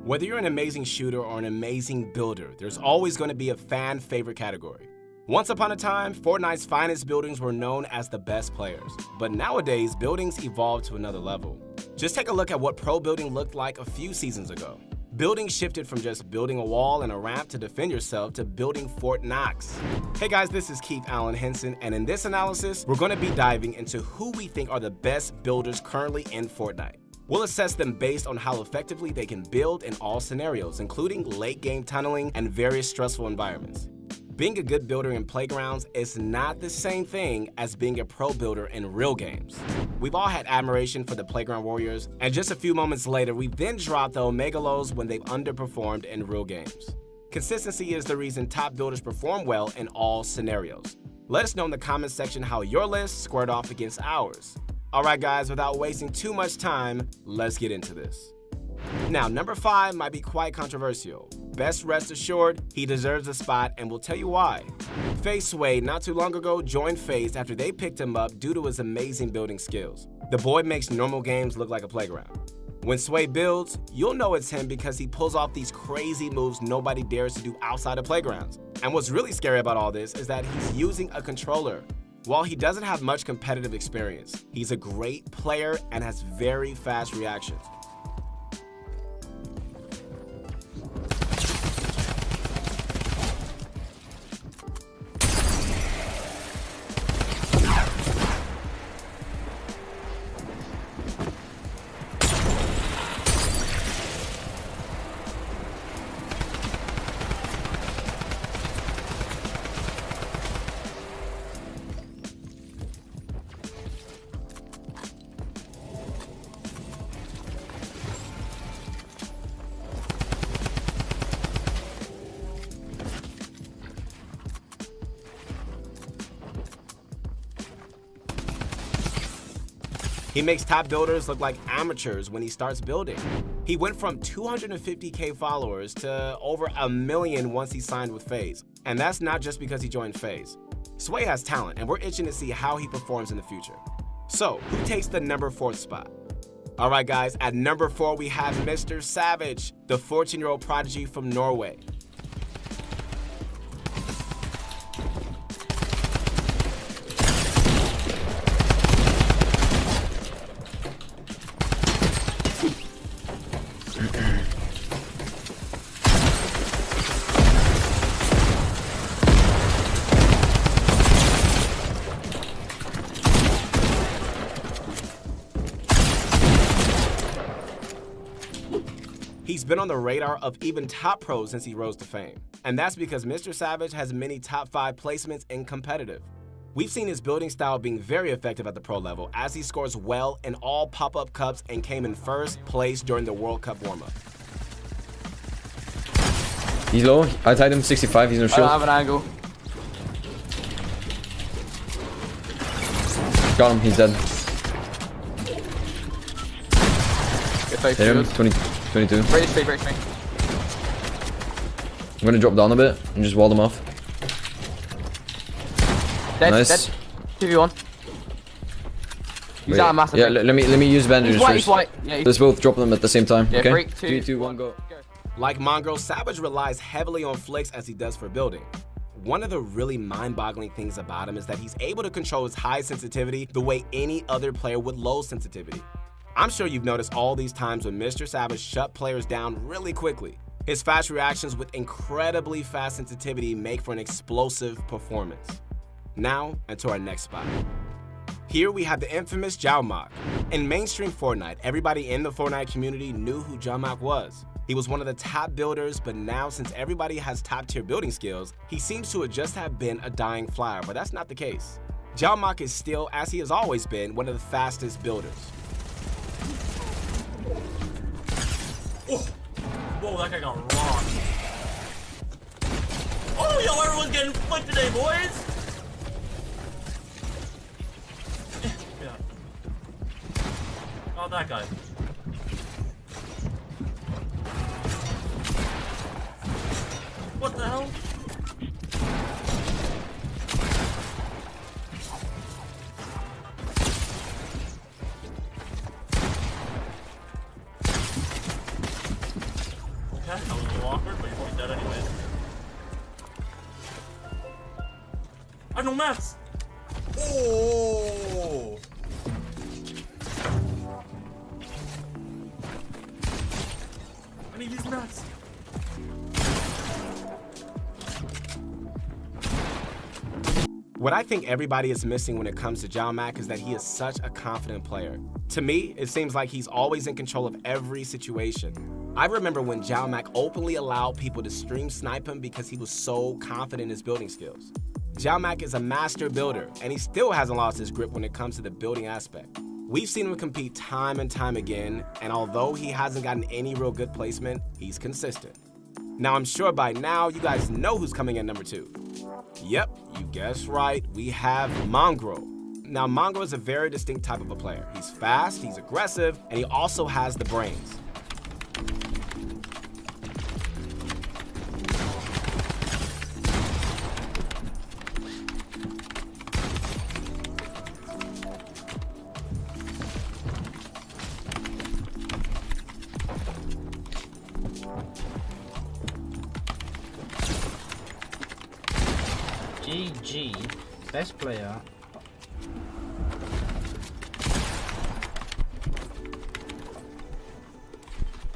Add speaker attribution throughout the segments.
Speaker 1: Whether you're an amazing shooter or an amazing builder, there's always going to be a fan favorite category. Once upon a time, Fortnite's finest buildings were known as the best players. But nowadays, buildings evolved to another level. Just take a look at what pro building looked like a few seasons ago. Building shifted from just building a wall and a ramp to defend yourself to building Fort Knox. Hey guys, this is Keith Allen Henson, and in this analysis, we're going to be diving into who we think are the best builders currently in Fortnite. We'll assess them based on how effectively they can build in all scenarios, including late-game tunneling and various stressful environments. Being a good builder in playgrounds is not the same thing as being a pro builder in real games. We've all had admiration for the playground warriors, and just a few moments later, we then drop the omega lows when they've underperformed in real games. Consistency is the reason top builders perform well in all scenarios. Let us know in the comments section how your list squared off against ours. Alright guys, without wasting too much time, let's get into this. Now, number 5 might be quite controversial. Best rest assured, he deserves a spot, and we'll tell you why. FaZe Sway not too long ago joined FaZe after they picked him up due to his amazing building skills. The boy makes normal games look like a playground. When Sway builds, you'll know it's him because he pulls off these crazy moves nobody dares to do outside of playgrounds. And what's really scary about all this is that he's using a controller. While he doesn't have much competitive experience, he's a great player and has very fast reactions. He makes top builders look like amateurs when he starts building. He went from 250k followers to over 1 million once he signed with FaZe. And that's not just because he joined FaZe. Sway has talent, and we're itching to see how he performs in the future. So, who takes the number 4 spot? Alright guys, at number 4 we have Mr. Savage, the 14-year-old prodigy from Norway. He's been on the radar of even top pros since he rose to fame. And that's because Mr. Savage has many top 5 placements in competitive. We've seen his building style being very effective at the pro level as he scores well in all pop-up cups and came in first place during the World Cup warm-up.
Speaker 2: He's low. I tied him 65. He's no shield.
Speaker 3: I don't have an angle.
Speaker 2: Got him. He's dead.
Speaker 3: Hit
Speaker 2: him. 22.
Speaker 3: Raise me.
Speaker 2: I'm gonna drop down a bit and just wall them off.
Speaker 3: Dead,
Speaker 2: Nice.
Speaker 3: dead. 2v1. Use that massive.
Speaker 2: Yeah, let me use bandages
Speaker 3: He's
Speaker 2: first.
Speaker 3: white. Yeah,
Speaker 2: Let's both drop them at the same time.
Speaker 3: Yeah,
Speaker 2: Okay.
Speaker 3: 3,
Speaker 2: 2, 1, go.
Speaker 1: Like Mongrel, Savage relies heavily on flicks as he does for building. One of the really mind-boggling things about him is that he's able to control his high sensitivity the way any other player would low sensitivity. I'm sure you've noticed all these times when Mr. Savage shut players down really quickly. His fast reactions with incredibly fast sensitivity make for an explosive performance. Now, into our next spot. Here we have the infamous Xiaomok. In mainstream Fortnite, everybody in the Fortnite community knew who Xiaomok was. He was one of the top builders, but now since everybody has top-tier building skills, he seems to just have been a dying flyer, but that's not the case. Xiaomok is still, as he has always been, one of the fastest builders.
Speaker 4: Oh. Whoa, that guy got rocked. Oh, yo, everyone's getting flipped today, boys. Yeah. Oh, that guy. What the hell? that. That was a little awkward, but you're probably dead anyway. I have no mats! Oh! I need these mats.
Speaker 1: What I think everybody is missing when it comes to Jao Mac is that he is such a confident player. To me, it seems like he's always in control of every situation. I remember when Jao Mac openly allowed people to stream snipe him because he was so confident in his building skills. Jao Mac is a master builder, and he still hasn't lost his grip when it comes to the building aspect. We've seen him compete time and time again, and although he hasn't gotten any real good placement, he's consistent. Now, I'm sure by now you guys know who's coming in number 2. Yep, you guessed right, we have Mongrel. Now, Mongrel is a very distinct type of a player. He's fast, he's aggressive, and he also has the brains.
Speaker 5: GG, best player.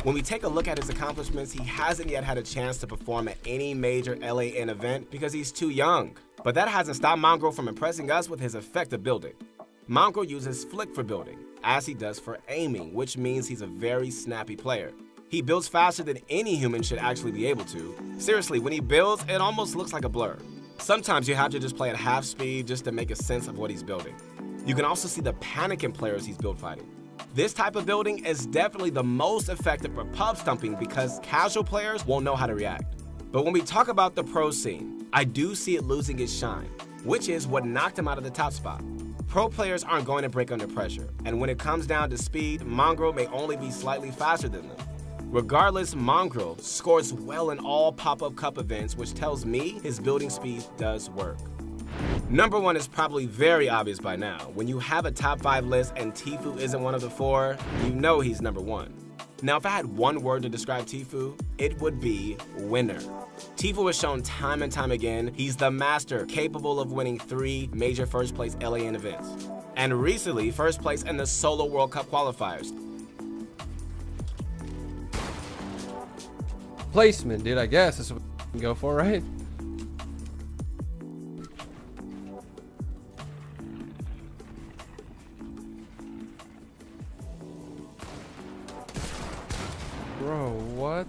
Speaker 1: When we take a look at his accomplishments, he hasn't yet had a chance to perform at any major LAN event because he's too young. But that hasn't stopped Mongrel from impressing us with his effective building. Mongrel uses flick for building, as he does for aiming, which means he's a very snappy player. He builds faster than any human should actually be able to. Seriously, when he builds, it almost looks like a blur. Sometimes you have to just play at half speed just to make a sense of what he's building. You can also see the panic in players he's build fighting. This type of building is definitely the most effective for pub stumping because casual players won't know how to react. But when we talk about the pro scene, I do see it losing its shine, which is what knocked him out of the top spot. Pro players aren't going to break under pressure, and when it comes down to speed, Mongrel may only be slightly faster than them. Regardless, Mongrel scores well in all pop-up cup events, which tells me his building speed does work. Number 1 is probably very obvious by now. When you have a top 5 list and Tfue isn't one of the 4, you know he's number 1. Now, if I had one word to describe Tfue, it would be winner. Tfue has shown time and time again he's the master capable of winning 3 major first place LAN events. And recently, first place in the Solo World Cup qualifiers.
Speaker 6: Placement, dude, I guess that's what we can go for, right? Bro, what?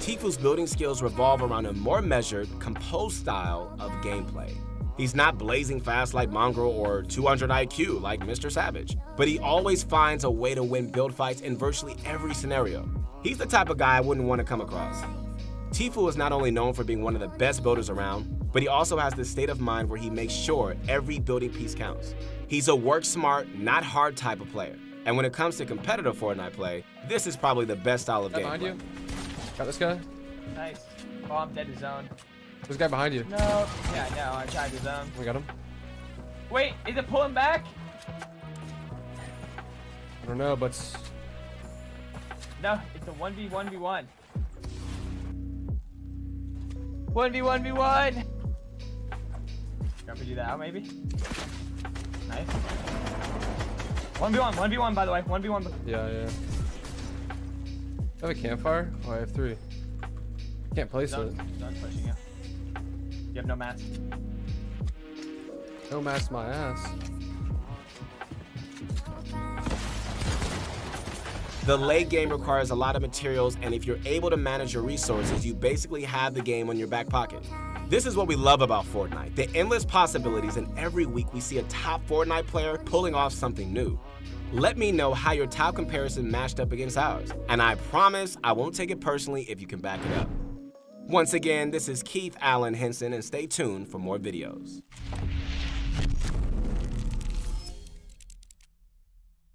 Speaker 1: Tfue's building skills revolve around a more measured, composed style of gameplay. He's not blazing fast like Mongrel or 200 IQ like Mr. Savage, but he always finds a way to win build fights in virtually every scenario. He's the type of guy I wouldn't want to come across. Tfue is not only known for being one of the best builders around, but he also has this state of mind where he makes sure every building piece counts. He's a work smart, not hard type of player. And when it comes to competitive Fortnite play, this is probably the best style of
Speaker 6: Behind
Speaker 1: gameplay.
Speaker 6: you. Got this guy.
Speaker 3: Nice. Oh, I'm dead to zone.
Speaker 6: This guy behind you.
Speaker 3: No. Yeah, I know. I tried to zone.
Speaker 6: We got him.
Speaker 3: Wait, is it pulling back?
Speaker 6: I don't know, but
Speaker 3: No, it's a 1v1v1. 1v1v1. Try to do that out, maybe. Nice. 1v1 by the way. 1v1.
Speaker 6: yeah. I have a campfire? Oh, I have 3. Can't place it.
Speaker 3: Zone's pushing you. You have no mats.
Speaker 6: No mask my ass.
Speaker 1: The late game requires a lot of materials, and if you're able to manage your resources, you basically have the game on your back pocket. This is what we love about Fortnite, the endless possibilities, and every week we see a top Fortnite player pulling off something new. Let me know how your top comparison matched up against ours, and I promise I won't take it personally if you can back it up. Once again, this is Keith Allen Henson, and stay tuned for more videos.